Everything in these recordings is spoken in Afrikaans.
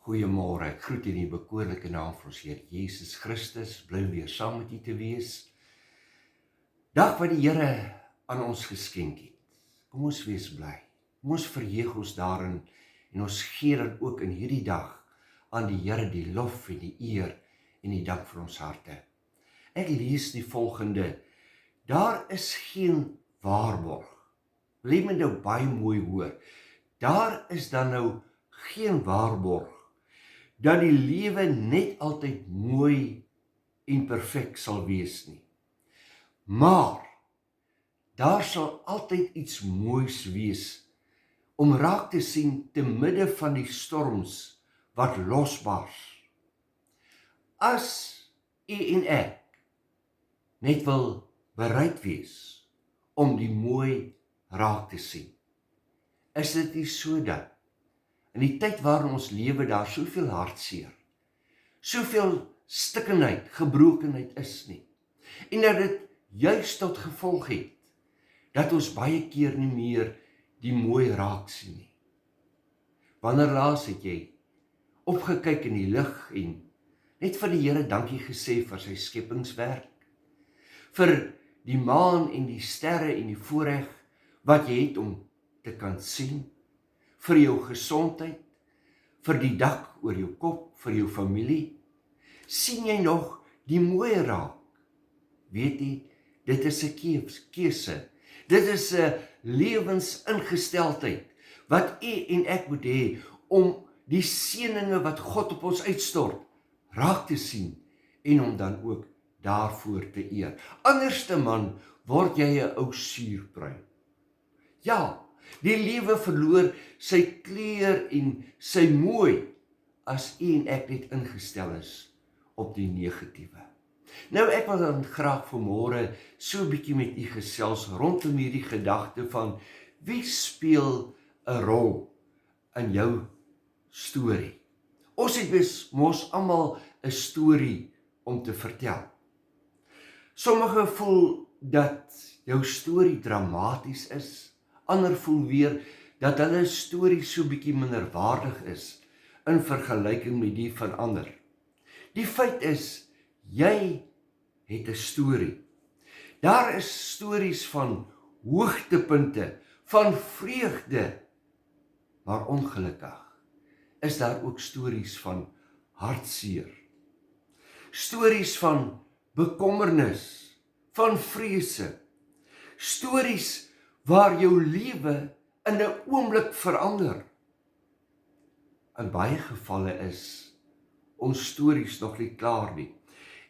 Goeiemôre, ek groet in die bekoorlike naam van ons Here Jesus Christus, bly weer saam met u te wees. Dag wat die Here aan ons geskenk het. Kom ons wees bly. Kom ons verheug ons daarin en ons gee dan ook in hierdie dag aan die Here die lof en die eer en die dank vir ons harte. Ek lees die volgende: daar is geen waarborg. Wil jy my nou baie mooi hoor? Daar is dan nou geen waarborg dat die lewe net altyd mooi en perfek sal wees nie. Maar daar sal altyd iets moois wees om raak te sien te midde van die storms wat losbars. As u en ek net wil bereid wees om die mooi raak te sien. Is dit nie so dat in die tyd waarin ons lewe daar soveel hartseer, soveel stikkendheid, gebrokenheid is nie, en dat dit juist tot gevolg het dat ons baie keer nie meer die mooi raak sien nie. Wanneer laas het jy opgekyk in die lig en net vir die Here dankie gesê vir sy skepingswerk, vir die maan en die sterre en die voorreg wat jy het om te kan sien, vir jou gesondheid, vir die dak oor jou kop, vir jou familie? Sien jy nog die mooi raak? Weet jy, dit is 'n keuse. Dit is 'n lewensingesteldheid wat u en ek moet hê om die seëninge wat God op ons uitstort raak te sien en hom dan ook daarvoor te eer. Anderste man word jy 'n ou suurpruim. Ja, die lewe verloor sy kleur en sy mooi as u en ek net ingestel is op die negatiewe. Nou ek wil dan graag vanmôre so 'n bietjie met u gesels rondom hierdie gedagte van wie speel 'n rol in jou storie. Ons het mos almal 'n storie om te vertel. Sommige voel dat jou storie dramaties is, ander voel weer dat hulle storie so bietjie minderwaardig is in vergelyking met die van ander. Die feit is, jy het 'n storie. Daar is stories van hoogtepunte, van vreugde, maar ongelukkig is daar ook stories van hartseer. Stories van bekommernis, van vrese. Stories waar jou lewe in 'n oomblik verander. In baie gevalle is ons stories nog nie klaar nie.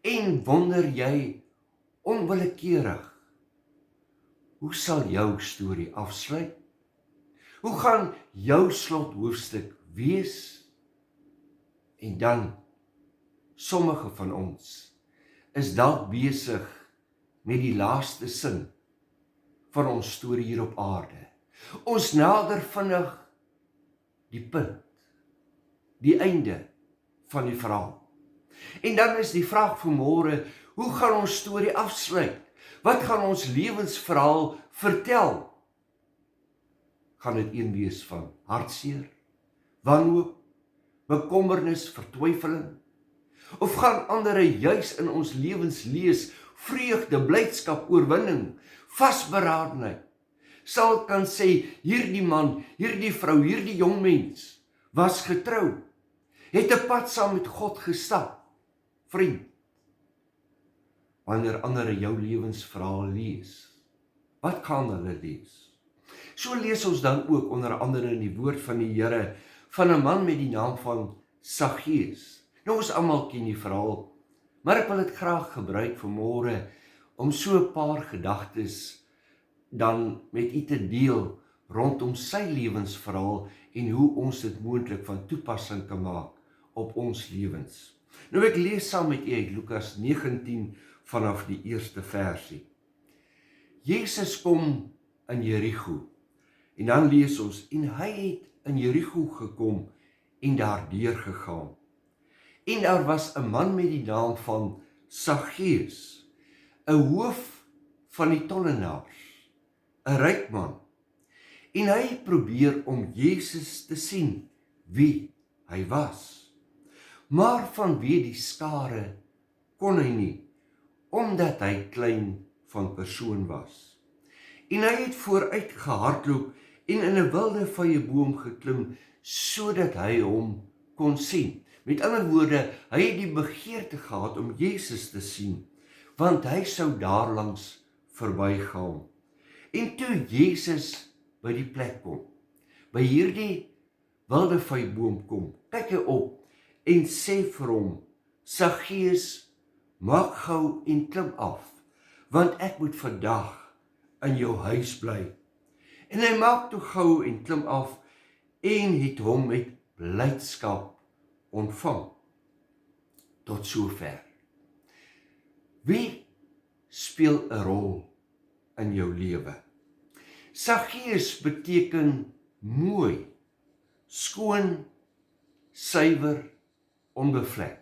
En wonder jy onwillekeurig, hoe sal jou storie afsluit? Hoe gaan jou slothoofstuk wees? En dan, sommige van ons is dalk besig met die laaste sin van ons storie hier op aarde. Ons nader vinnig die punt, die einde van die verhaal. En dan is die vraag vanmôre, hoe gaan ons storie afsluit? Wat gaan ons lewensverhaal vertel? Gaan dit een wees van hartseer, wanhoop, bekommernis, vertwyfeling? Of gaan ander juis in ons lewens lees vreugde, blydskap, oorwinning, vasberadenheid? Sal kan sê, hierdie man, hierdie vrou, hierdie jong mens was getrou, het 'n pad saam met God gestap. Vriend, wanneer ander jou lewensverhaal lees, wat gaan hulle lees? So lees ons dan ook onder andere in die woord van die Here van 'n man met die naam van Saggeus. Nou ons almal ken die verhaal, maar ek wil dit graag gebruik vanmôre om so 'n paar gedagtes dan met u te deel rondom sy lewensverhaal en hoe ons dit moontlik van toepassing kan maak op ons lewens. Nou ek lees saam met u uit Lukas 19 vanaf die eerste versie. Jesus kom in Jerigo en dan lees ons, en hy het in Jerigo gekom en daardeur gegaan. En daar was 'n man met die naam van Saggeus, 'n hoof van die tollenaars, 'n ryk man. En hy probeer om Jesus te sien wie hy was. maar vanweë die skare kon hy nie, omdat hy klein van persoon was. En hy het vooruit gehardloop en in 'n wilde vyeboom geklim, sodat hy hom kon sien. Met ander woorde, hy het die begeerte gehad om Jesus te sien, want hy sou daarlangs verbygaan. En toe Jesus by die plek kom, by hierdie wilde vyeboom kom, kyk hy op en sê vir hom, Saggeus, maak gou en klim af, want ek moet vandag in jou huis bly. En hy maak toe gou en klim af en het hom met blydskap ontvang. Tot sover. Wie speel 'n rol in jou lewe? Saggeus beteken mooi, skoon, suiwer, onbevlek.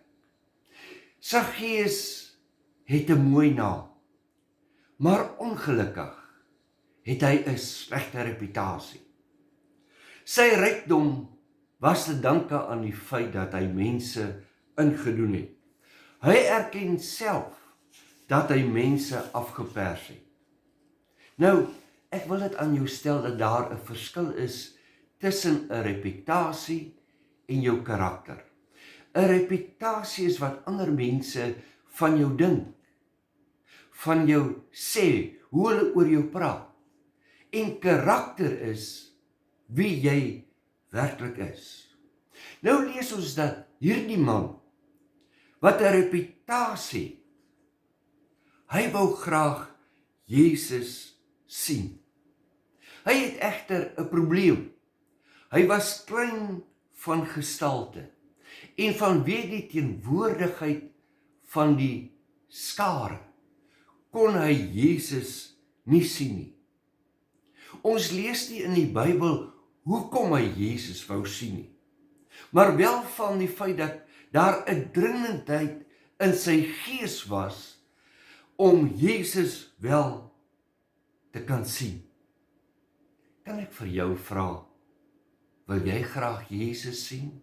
Saggeus het 'n mooi naam, maar ongelukkig het hy 'n slegte reputasie. Sy rykdom was te danke aan die feit dat hy mense ingedoen het. Hy erken self dat hy mense afgepers het. Nou, ek wil dit aan jou stel dat daar 'n verskil is tussen 'n reputasie en jou karakter. 'n Reputasie is wat ander mense van jou dink, van jou sê, hoe hulle oor jou praat. En karakter is wie jy werklik is. Nou lees ons dat hierdie man, wat 'n reputasie, hy wou graag Jesus sien. Hy het egter 'n probleem. Hy was klein van gestalte en vanweë die teenwoordigheid van die skare kon hy Jesus nie sien nie. Ons lees nie in die Bybel hoekom hy Jesus wou sien nie, maar wel van die feit dat daar 'n dringendheid in sy gees was om Jesus wel te kan sien. Kan ek vir jou vra, wil jy graag Jesus sien?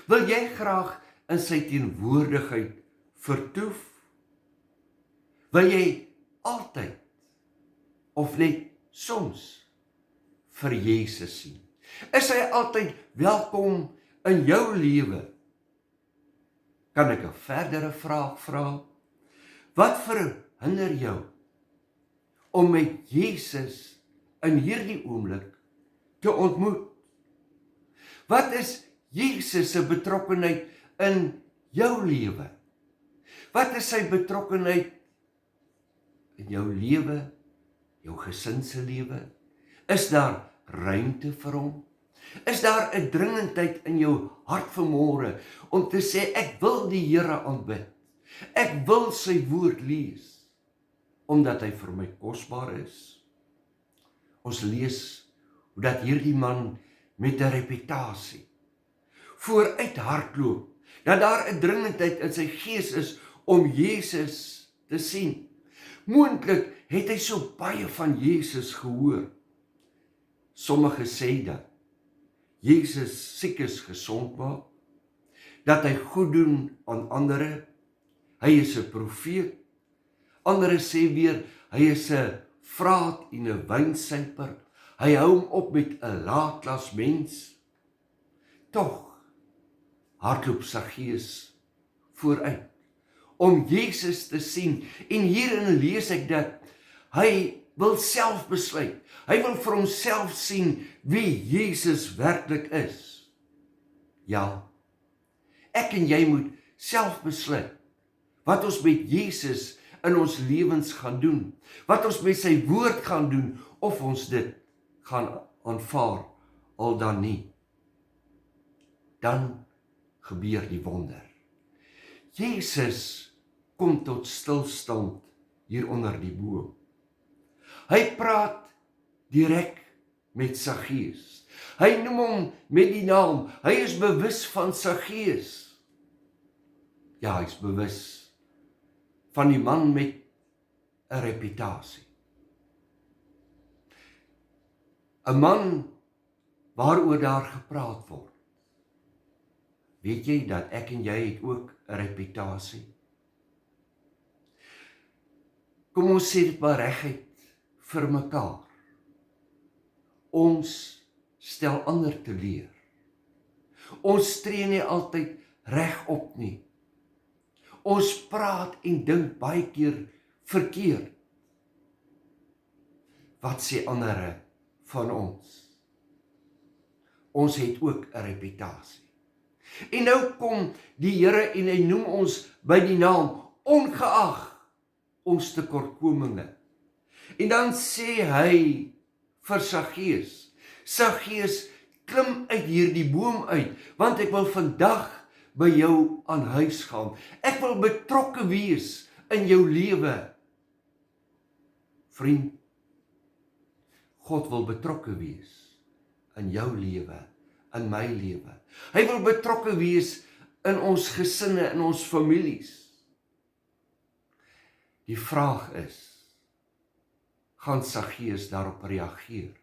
Wil jy graag in sy teenwoordigheid vertoef? Wil jy altyd of net soms vir Jesus sien? Is hy altyd welkom in jou lewe? Kan ek 'n verdere vraag vra? Wat verhinder jou om met Jesus in hierdie oomblik te ontmoet? Wat is Jesus se betrokkenheid in jou lewe? Wat is sy betrokkenheid in jou lewe, jou gesin se lewe? Is daar ruimte vir hom? Is daar 'n dringendheid in jou hart vanmôre om te sê, ek wil die Here aanbid. Ek wil sy woord lees, omdat hy vir my kosbaar is? Ons lees hoe dat hierdie man met 'n reputasie vooruit hardloop, dat daar 'n dringendheid in sy gees is om Jesus te sien. Moontlik het hy so baie van Jesus gehoor. Sommige sê dat Jesus siekes gesond maak, dat hy goed doen aan ander, hy is 'n profeet. Ander sê weer, hy is 'n vraat en 'n wynsuiper, hy hou hom op met 'n laagklas mens. Tog hardloop Saggeus vooruit om Jesus te sien, en hierin lees ek dat hy wil self besluit. Hy wil vir homself sien wie Jesus werklik is. Ja, ek en jy moet self besluit wat ons met Jesus in ons lewens gaan doen, wat ons met sy woord gaan doen, of ons dit gaan aanvaar al dan nie. Dan gebeur die wonder. Jesus kom tot stilstand hier onder die boom. Hy praat direk met Saggeus. Hy noem hom met die naam. Hy is bewus van Saggeus. Ja, hy is bewus van die man met 'n reputasie. 'n Man waaroor daar gepraat word. Weet jy dat ek en jy het ook 'n reputasie? Kom ons sê dit maar reguit vir mekaar. Ons stel ander teleur. Ons tree nie altyd regop nie. Ons praat en dink baie keer verkeerd. Wat sê ander van ons? Ons het ook 'n reputasie. En nou kom die Here en hy noem ons by die naam, ongeag ons tekortkominge. En dan sê hy vir Saggeus, Saggeus, klim uit hierdie boom uit, want ek wil vandag by jou aan huis gaan. Ek wil betrokke wees in jou lewe. Vriend, God wil betrokke wees in jou lewe, in my lewe. Hy wil betrokke wees in ons gesinne, in ons families. Die vraag is, gaan Saggeus daarop reageer?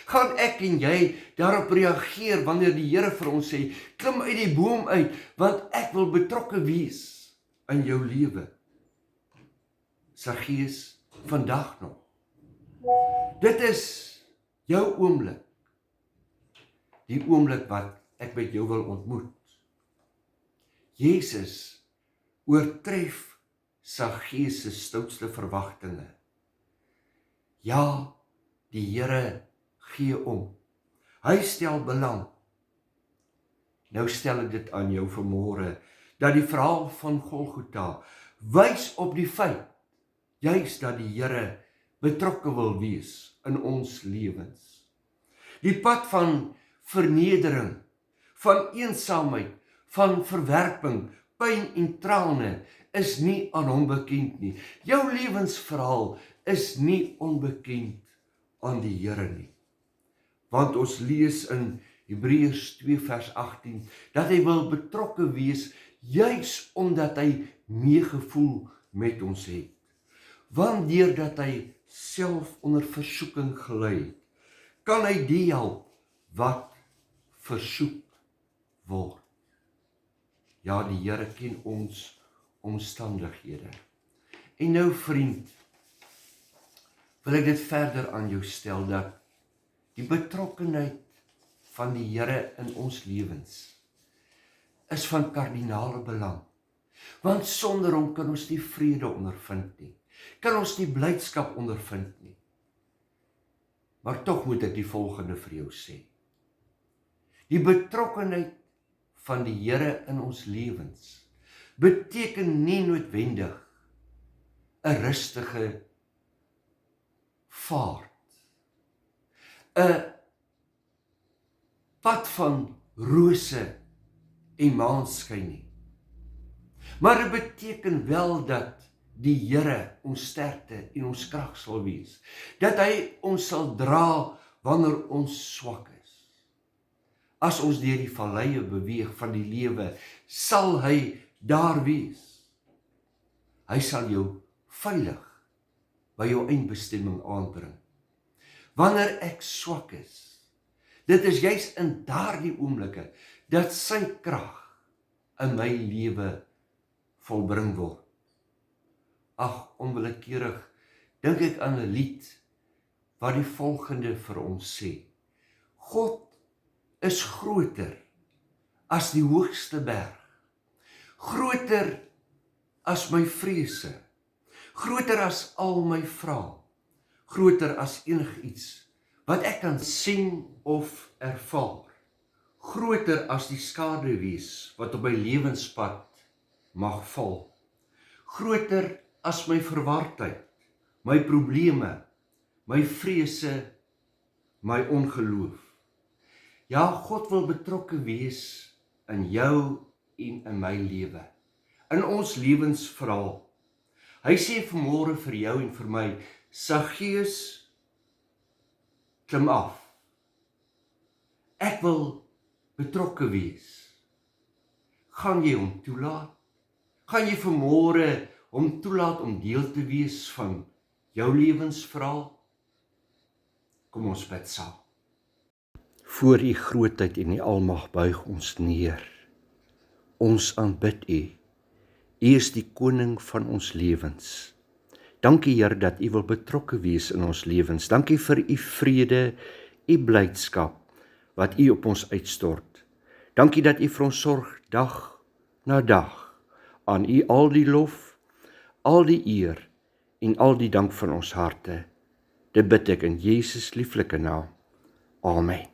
Gaan ek en jy daarop reageer wanneer die Here vir ons sê, klim uit die boom uit, want ek wil betrokke wees in jou lewe? Saggeus, vandag nog. Dit is jou oomblik. Die oomblik wat ek met jou wil ontmoet. Jesus oortref Saggeus se stoutste verwagtinge. Ja, die Here gee om. Hy stel belang. Nou stel ek dit aan jou vanmôre, dat die verhaal van Golgotha wys op die feit, juis dat die Here betrokke wil wees in ons lewens. Die pad van vernedering, van eensaamheid, van verwerping, pyn en trane is nie aan hom bekend nie. Jou lewensverhaal is nie onbekend aan die Here nie. Want ons lees in Hebreërs 2 vers 18, dat hy wil betrokke wees, juis omdat hy meegevoel met ons het. Want deurdat hy self onder versoeking gelei het, kan hy die help wat versoek word. Ja, die Here ken ons omstandighede. En nou vriend, wil ek dit verder aan jou stel, dat die betrokkenheid van die Here in ons lewens is van kardinale belang. Want sonder hom kan ons nie vrede ondervind nie, kan ons nie blydskap ondervind nie. Maar tog moet ek die volgende vir jou sê. Die betrokkenheid van die Here in ons lewens beteken nie noodwendig 'n rustige vaart, 'n pad van rose en maanskyn nie. Maar dit beteken wel dat die Here ons sterkte en ons krag sal wees. Dat hy ons sal dra wanneer ons swak is. As ons deur die valleie beweeg van die lewe, sal hy daar wees. Hy sal jou veilig by jou eindbestemming aanbring. Wanneer ek swak is, dit is juis in daardie oomblikke dat sy krag in my lewe volbring word. Ag, onwillekeurig dink ek aan 'n lied wat die volgende vir ons sê. God is groter as die hoogste berg, groter as my vrese, groter as al my vrae, groter as enigiets wat ek kan sien of ervaar, groter as die skaduwees wat op my lewenspad mag val, groter as my verwardheid, my probleme, my vrese, my ongeloof. Ja, God wil betrokke wees in jou en in my lewe, in ons lewensverhaal. Hy sê vanmôre vir jou en vir my, Saggeus, klim af. Ek wil betrokke wees. Gaan jy hom toelaat? Gaan jy vanmôre hom toelaat om deel te wees van jou lewensverhaal? Kom ons bid saam. Voor u grootheid en die almag buig ons neer. Ons aanbid U. U is die koning van ons lewens. Dankie Here dat U wil betrokke wees in ons lewens. Dankie vir U vrede, U blydskap wat U op ons uitstort. Dankie dat U vir ons sorg dag na dag. Aan U al die lof, al die eer en al die dank van ons harte. Dit bid ek in Jesus lieflike naam. Amen.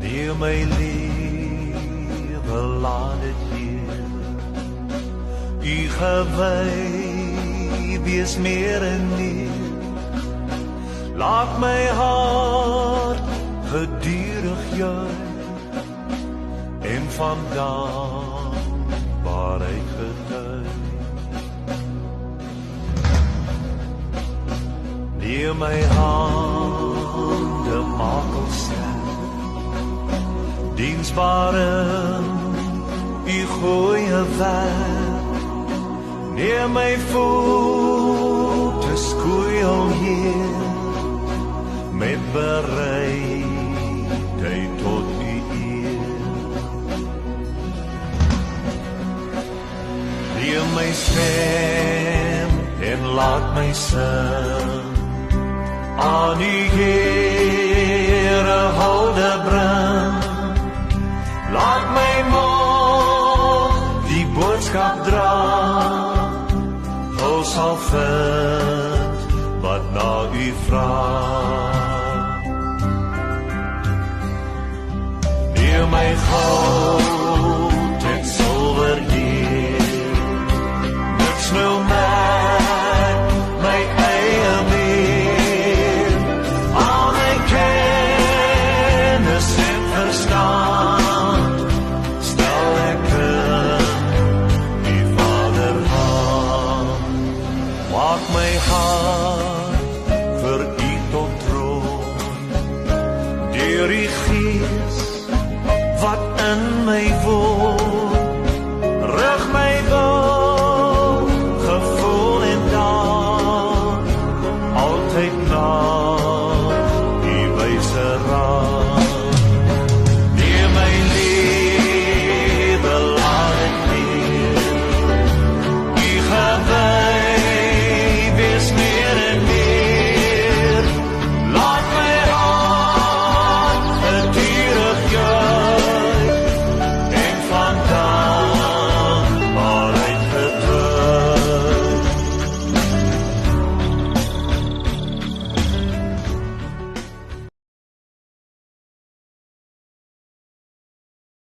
Neem my lewe, laat dit hier U gewy wees meer en meer. Laat my hart gedurig juig en van dankbaarheid getuig. Neem my hande, maak ons sterk, diensbaar in U goeie werk. Neem my voete, skoei hier, met bereidheid tot U eer. Neem my stem en laat my sing, aan U Here hulde bring. Laat my mond die boodskap dra, ons sal vind wat na U vra. Neem my God